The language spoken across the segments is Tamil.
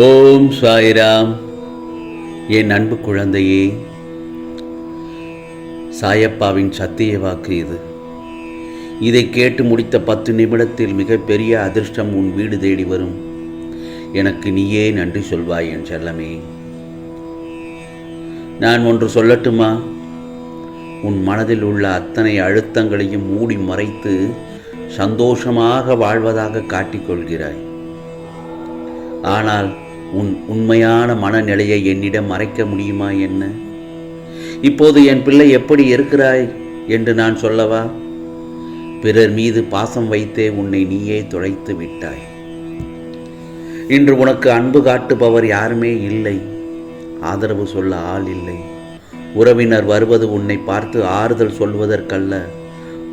ஓம் சாய்ராம். என் அன்பு குழந்தையே, சாயப்பாவின் சத்திய வாக்கு இது. இதை கேட்டு முடித்த 10 நிமிடத்தில் மிகப்பெரிய அதிர்ஷ்டம் உன் வீடு தேடி வரும். எனக்கு நீயே நன்றி சொல்வாய் என் செல்லமே. நான் ஒன்று சொல்லட்டுமா? உன் மனதில் உள்ள அத்தனை அழுத்தங்களையும் மூடி மறைத்து சந்தோஷமாக வாழ்வதாக காட்டிக்கொள்கிறாய். ஆனால் உன் உண்மையான மனநிலையை என்னிடம் மறைக்க முடியுமா என்ன? இப்போது என் பிள்ளை எப்படி இருக்கிறாய் என்று நான் சொல்லவா? பிறர் மீது பாசம் வைத்தே உன்னை நீயே துளைத்து விட்டாய். இன்று உனக்கு அன்பு காட்டுபவர் யாருமே இல்லை. ஆதரவு சொல்ல ஆள் இல்லை. உறவினர் வருவது உன்னை பார்த்து ஆறுதல் சொல்வதற்கல்ல,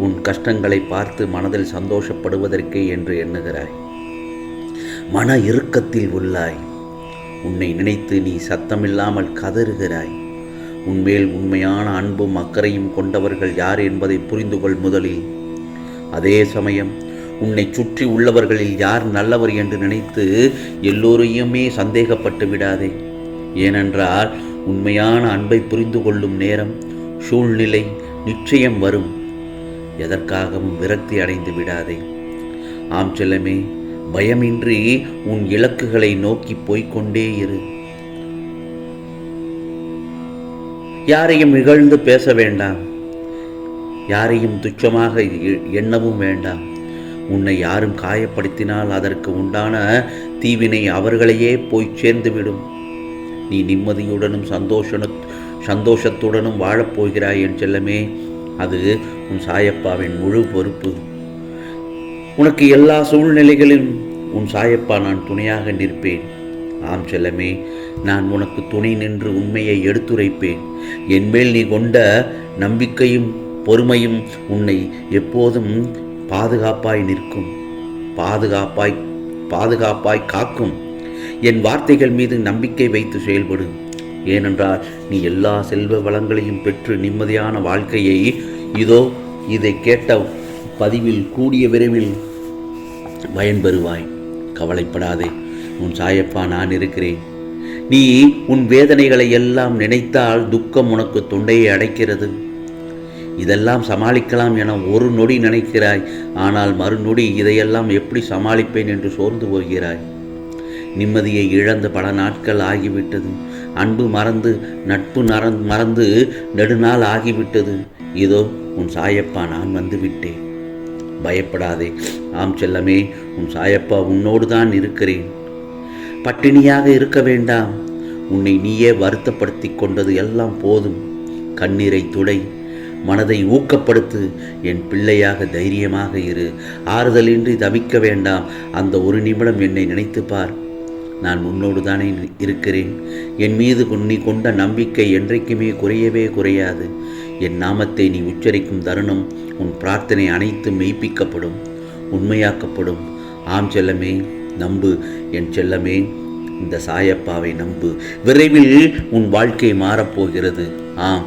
உன் கஷ்டங்களை பார்த்து மனதில் சந்தோஷப்படுவதற்கே என்று எண்ணுகிறாய். மன இறுக்கத்தில் உள்ளாய். உன்னை நினைத்து நீ சத்தமில்லாமல் கதறுகிறாய். உன்மேல் உண்மையான அன்பும் அக்கறையும் கொண்டவர்கள் யார் என்பதை புரிந்து கொள் முதலில். அதே சமயம் உன்னை சுற்றி உள்ளவர்களில் யார் நல்லவர் என்று நினைத்து எல்லோரையுமே சந்தேகப்பட்டு விடாதே. ஏனென்றால் உண்மையான அன்பை புரிந்து கொள்ளும் நேரம், சூழ்நிலை நிச்சயம் வரும். எதற்காகவும் விரக்தி அடைந்து விடாதே. ஆம் செல்லமே, பயமின்றி உன் இலக்குகளை நோக்கி போய்கொண்டே இரு. யாரையும் இகழ்ந்து பேச வேண்டாம். யாரையும் துச்சமாக எண்ணவும் வேண்டாம். உன்னை யாரும் காயப்படுத்தினால் அதற்கு உண்டான தீவினை அவர்களையே போய் சேர்ந்துவிடும். நீ நிம்மதியுடனும் சந்தோஷத்துடனும் வாழப்போகிறாய் என் செல்லமே. அது உன் சாயப்பாவின் முழு பொறுப்பு. உனக்கு எல்லா சூழ்நிலைகளிலும் உன் சாயப்பா நான் துணையாக நிற்பேன். ஆம் செல்லமே, நான் உனக்கு துணை நின்று உண்மையை எடுத்துரைப்பேன். என்மேல் நீ கொண்ட நம்பிக்கையும் பொறுமையும் உன்னை எப்போதும் பாதுகாப்பாய் நிற்கும், பாதுகாப்பாய் காக்கும். என் வார்த்தைகள் மீது நம்பிக்கை வைத்து செயல்படும். ஏனென்றால் நீ எல்லா செல்வ வளங்களையும் பெற்று நிம்மதியான வாழ்க்கையை இதை கேட்ட பதிவில் கூடிய விரைவில் பயன்பெறுவாய். கவலைப்படாதே, உன் சாயப்பா நான் இருக்கிறேன். நீ உன் வேதனைகளை எல்லாம் நினைத்தால் துக்கம் உனக்கு தொண்டையை அடைக்கிறது. இதெல்லாம் சமாளிக்கலாம் என ஒரு நொடி நினைக்கிறாய். ஆனால் மறுநொடி இதையெல்லாம் எப்படி சமாளிப்பேன் என்று சோர்ந்து போகிறாய். நிம்மதியை இழந்து பல நாட்கள் ஆகிவிட்டது. அன்பு மறந்து நட்பு மறந்து நெடுநாள் ஆகிவிட்டது. இதோ உன் சாயப்பா நான் வந்துவிட்டேன். பயப்படாதே. ஆம் செல்லமே, உன் சாயப்பா உன்னோடு தான் இருக்கிறேன். பட்டினியாக இருக்க வேண்டாம். உன்னை நீயே வருத்தப்படுத்தி கொண்டது எல்லாம் போதும். கண்ணீரை துடை, மனதை ஊக்கப்படுத்து. என் பிள்ளையாக தைரியமாக இரு. ஆறுதலின்றி தவிக்க வேண்டாம். அந்த ஒரு நிமிடம் என்னை நினைத்து பார். நான் உன்னோடு தானே இருக்கிறேன். என் மீது நீ கொண்ட நம்பிக்கை என்றைக்குமே குறையவே குறையாது. என் நாமத்தை நீ உச்சரிக்கும் தருணம் உன் பிரார்த்தனை அனைத்தும் மெய்ப்பிக்கப்படும், உண்மையாக்கப்படும். ஆம் செல்லமே, நம்பு என் செல்லமே. இந்த சாயப்பாவை நம்பு. விரைவில் உன் வாழ்க்கை மாறப்போகிறது. ஆம்,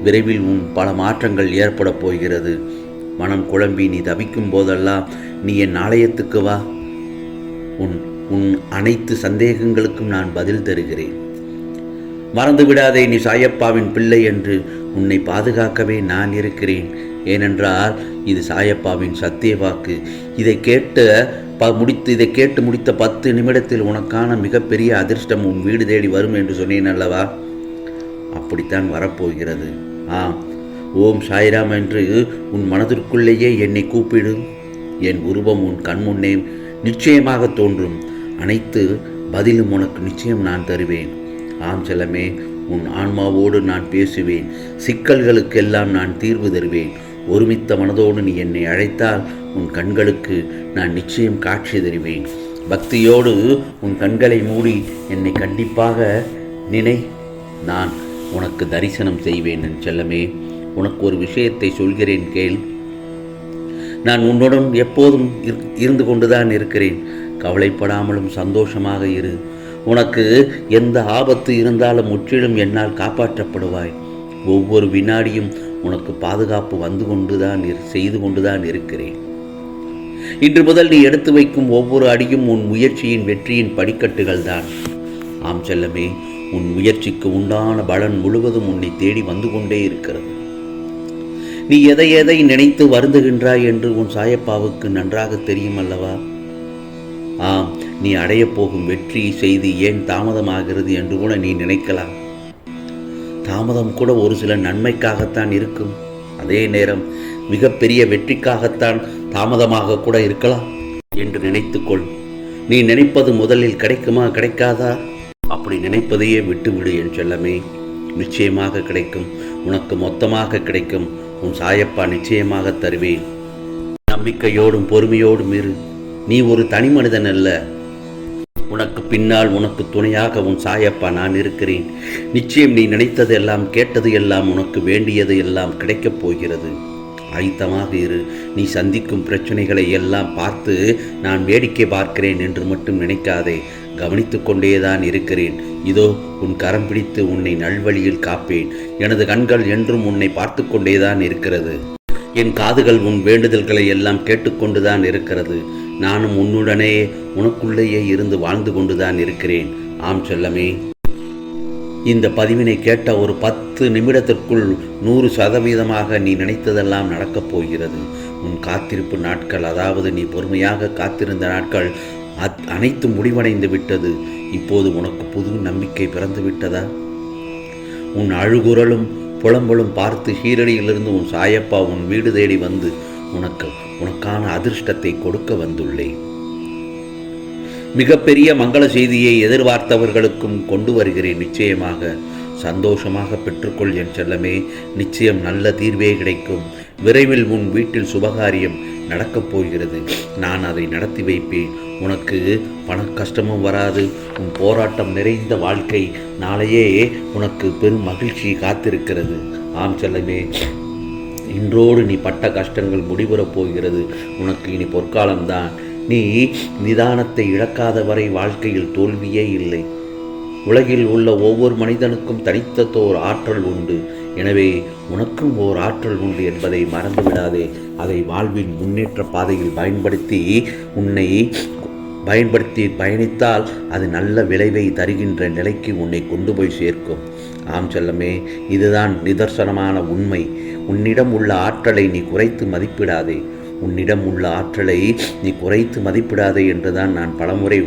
விரைவில் உன் பல மாற்றங்கள் ஏற்பட போகிறது. மனம் குழம்பி நீ தவிக்கும் போதெல்லாம் நீ என் ஆலயத்துக்கு வா. உன் அனைத்து சந்தேகங்களுக்கும் நான் பதில் தருகிறேன். மறந்து விடாதே, நீ சாயப்பாவின் பிள்ளை என்று. உன்னை பாதுகாக்கவே நான் இருக்கிறேன். ஏனென்றால் இது சாயப்பாவின் சத்திய வாக்கு. இதை கேட்டு முடித்த 10 நிமிடத்தில் உனக்கான மிகப்பெரிய அதிர்ஷ்டம் உன் வீடு தேடி வரும் என்று சொன்னேன் அல்லவா? அப்படித்தான் வரப்போகிறது. ஓம் சாய்ராம் என்று உன் மனதிற்குள்ளேயே என்னை கூப்பிடு. என் உருவம் உன் கண்முன்னே நிச்சயமாக தோன்றும். அனைத்து பதிலும் உனக்கு நிச்சயம் நான் தருவேன். ஆம் செல்லமே, உன் ஆன்மாவோடு நான் பேசுவேன். சிக்கல்களுக்கெல்லாம் நான் தீர்வு தருவேன். ஒருமித்த மனதோடு நீ என்னை அழைத்தால் உன் கண்களுக்கு நான் நிச்சயம் காட்சி தருவேன். பக்தியோடு உன் கண்களை மூடி என்னை கண்டிப்பாக நினை. நான் உனக்கு தரிசனம் செய்வேன் என் செல்லமே. உனக்கு ஒரு விஷயத்தை சொல்கிறேன் கேள். நான் உன்னுடன் எப்போதும் இருந்து கொண்டுதான் இருக்கிறேன். கவலைப்படாமலும் சந்தோஷமாக இரு. உனக்கு எந்த ஆபத்து இருந்தாலும் முற்றிலும் என்னால் காப்பாற்றப்படுவாய். ஒவ்வொரு வினாடியும் உனக்கு பாதுகாப்பு செய்து கொண்டுதான் இருக்கிறேன். இன்று முதல் நீ எடுத்து வைக்கும் ஒவ்வொரு அடியும் உன் முயற்சியின் வெற்றியின் படிக்கட்டுகள் தான். ஆம் செல்லமே, உன் முயற்சிக்கு உண்டான பலன் முழுவதும் உன்னை தேடி வந்து கொண்டே இருக்கிறது. நீ எதை எதை நினைத்து வருந்துகின்றாய் என்று உன் சாயப்பாவுக்கு நன்றாக தெரியும் அல்லவா? ஆம், நீ அடையப் போகும் வெற்றி செய்தி ஏன் தாமதமாகிறது என்று கூட நீ நினைக்கலாம். தாமதம் கூட ஒரு சில நன்மைக்காகத்தான் இருக்கும். அதே நேரம் மிகப்பெரிய வெற்றிக்காகத்தான் தாமதமாக கூட இருக்கலாம் என்று நினைத்துக்கொள். நீ நினைப்பது முதலில் கிடைக்குமா கிடைக்காதா? அப்படி நினைப்பதையே விட்டுவிடு என் செல்லமே. நிச்சயமாக கிடைக்கும். உனக்கு மொத்தமாக கிடைக்கும். உன் சாயப்பா நிச்சயமாக தருவேன். நம்பிக்கையோடும் பொறுமையோடும் இரு. நீ ஒரு தனி மனிதன் அல்ல. உனக்கு பின்னால் உனக்கு துணையாக உன் சாயப்பா நான் இருக்கிறேன். நிச்சயம் நீ நினைத்தது எல்லாம் கேட்டது எல்லாம் உனக்கு வேண்டியது எல்லாம் கிடைக்கப் போகிறது. ஆயத்தமாக இரு. நீ சந்திக்கும் பிரச்சனைகளை எல்லாம் பார்த்து நான் வேடிக்கை பார்க்கிறேன் என்று மட்டும் நினைக்காதே. கவனித்து கொண்டேதான் இருக்கிறேன். இதோ உன் கரம் பிடித்து உன்னை நல்வழியில் காப்பேன். எனது கண்கள் என்றும் உன்னை பார்த்து கொண்டேதான் இருக்கிறது. என் காதுகள் உன் வேண்டுதல்களை எல்லாம் கேட்டுக்கொண்டுதான் இருக்கிறது. நானும் உன்னுடனே உனக்குள்ளேயே இருந்து வாழ்ந்து கொண்டுதான் இருக்கிறேன். ஆம் செல்லமே, இந்த பதிவினை கேட்ட ஒரு 10 நிமிடத்திற்குள் 100% நீ நினைத்ததெல்லாம் நடக்கப் போகிறது. உன் காத்திருப்பு நாட்கள், அதாவது நீ பொறுமையாக காத்திருந்த நாட்கள் அனைத்தும் முடிவடைந்து விட்டது. இப்போது உனக்கு புது நம்பிக்கை பிறந்து விட்டதா? உன் அழுகுரலும் புலம்பலும் பார்த்து ஷீரடியிலிருந்து உன் சாயப்பா உன் வீடு தேடி வந்து உனக்கான அதிர்ஷ்டத்தை கொடுக்க வந்துள்ளேன். மிகப்பெரிய மங்கள செய்தியை எதிர்பார்த்தவர்களுக்கும் கொண்டு வருகிறேன். நிச்சயமாக சந்தோஷமாக பெற்றுக்கொள் என் செல்லமே. நிச்சயம் நல்ல தீர்வே கிடைக்கும். விரைவில் உன் வீட்டில் சுபகாரியம் நடக்கப் போகிறது. நான் அதை நடத்தி வைப்பேன். உனக்கு பண கஷ்டமும் வராது. உன் போராட்டம் நிறைந்த வாழ்க்கை நாளையே உனக்கு பெரும் மகிழ்ச்சி காத்திருக்கிறது. ஆம் செல்லமே, இன்றோடு நீ பட்ட கஷ்டங்கள் முடிவுறப் போகிறது. உனக்கு இனி பொற்காலம்தான். நீ நிதானத்தை இழக்காத வரை வாழ்க்கையில் தோல்வியே இல்லை. உலகில் உள்ள ஒவ்வொரு மனிதனுக்கும் தனித்ததோர் ஆற்றல் உண்டு. எனவே உனக்கும் ஓர் ஆற்றல் உண்டு என்பதை மறந்துவிடாதே. அதை வாழ்வின் முன்னேற்ற பாதையில் பயன்படுத்தி பயணித்தால் அது நல்ல விளைவை தருகின்ற நிலைக்கு உன்னை கொண்டு போய் சேர்க்கும். ஆம் செல்லமே, இதுதான் நிதர்சனமான உண்மை. உன்னிடம் உள்ள ஆற்றலை நீ குறைத்து மதிப்பிடாதே. உன்னிடம் உள்ள ஆற்றலை நீ குறைத்து மதிப்பிடாதே என்றுதான் நான் பலமுறை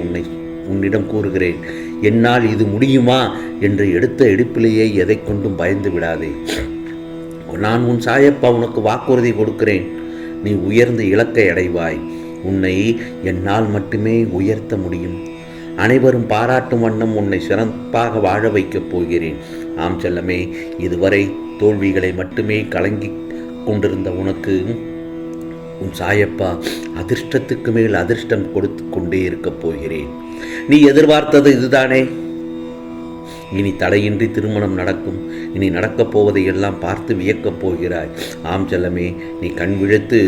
உன்னிடம் கூறுகிறேன். என்னால் இது முடியுமா என்று எடுத்த எடுப்பிலேயே எதை கொண்டும் பயந்து விடாதே. நான் உன் சாயப்பா உனக்கு வாக்குறுதி கொடுக்கிறேன். நீ உயர்ந்த இலக்கை அடைவாய். உன்னை என்னால் மட்டுமே உயர்த்த முடியும். அனைவரும் பாராட்டும் வண்ணம் உன்னை சிறப்பாக வாழ வைக்கப் போகிறேன். ஆம் செல்லமே, இதுவரை தோல்விகளை மட்டுமே கலங்கி கொண்டிருந்த உனக்கு உன் சாயப்பா அதிர்ஷ்டத்துக்கு மேல் அதிர்ஷ்டம் கொடுத்து கொண்டே இருக்கப் போகிறேன். நீ எதிர்பார்த்தது இதுதானே? இனி தடையின்றி திருமணம் நடக்கும். இனி நடக்கப் போவதை எல்லாம் பார்த்து வியக்கப் போகிறாய். ஆம் செல்லமே, நீ கண் விழித்து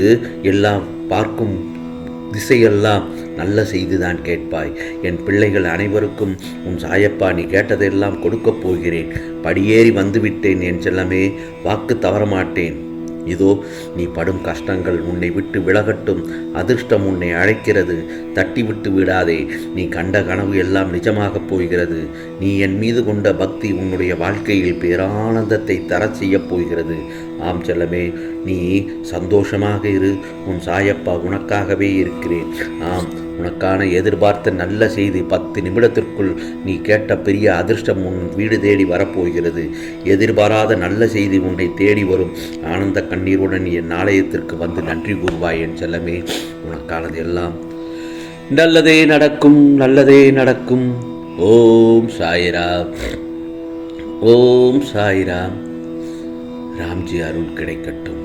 எல்லாம் பார்க்கும் திசையெல்லாம் நல்ல செய்திதான் கேட்பாய். என் பிள்ளைகள் அனைவருக்கும் உன் சாயப்பா நீ கேட்டதெல்லாம் கொடுக்கப் போகிறேன். படியேறி வந்துவிட்டேன் என் செல்லமே. வாக்கு தவறமாட்டேன். இதோ நீ படும் கஷ்டங்கள் உன்னை விட்டு விலகட்டும். அதிர்ஷ்டம் உன்னை அழைக்கிறது. தட்டி விட்டு விடாதே. நீ கண்ட கனவு எல்லாம் நிஜமாகப் போகிறது. நீ என் மீது கொண்ட பக்தி உன்னுடைய வாழ்க்கையில் பேரானந்தத்தை தர செய்யப் போகிறது. ஆம் செல்லமே, நீ சந்தோஷமாக இரு. உன் சாயப்பா உனக்காகவே இருக்கிறேன். ஆம், உனக்கான எதிர்பார்த்த நல்ல செய்தி 10 நிமிடத்திற்குள் நீ கேட்ட பெரிய அதிர்ஷ்டம் உன் வீடு தேடி வரப்போகிறது. எதிர்பாராத நல்ல செய்தி உன்னை தேடி வரும். ஆனந்த கண்ணீருடன் என் ஆலயத்திற்கு வந்து நன்றி கூறுவாய் என் செல்லமே. உனக்கானது எல்லாம் நல்லதே நடக்கும், நல்லதே நடக்கும். ஓம் சாய்ராம், ஓம் சாய்ராம். ராம்ஜி அருள் கிடைக்கட்டும்.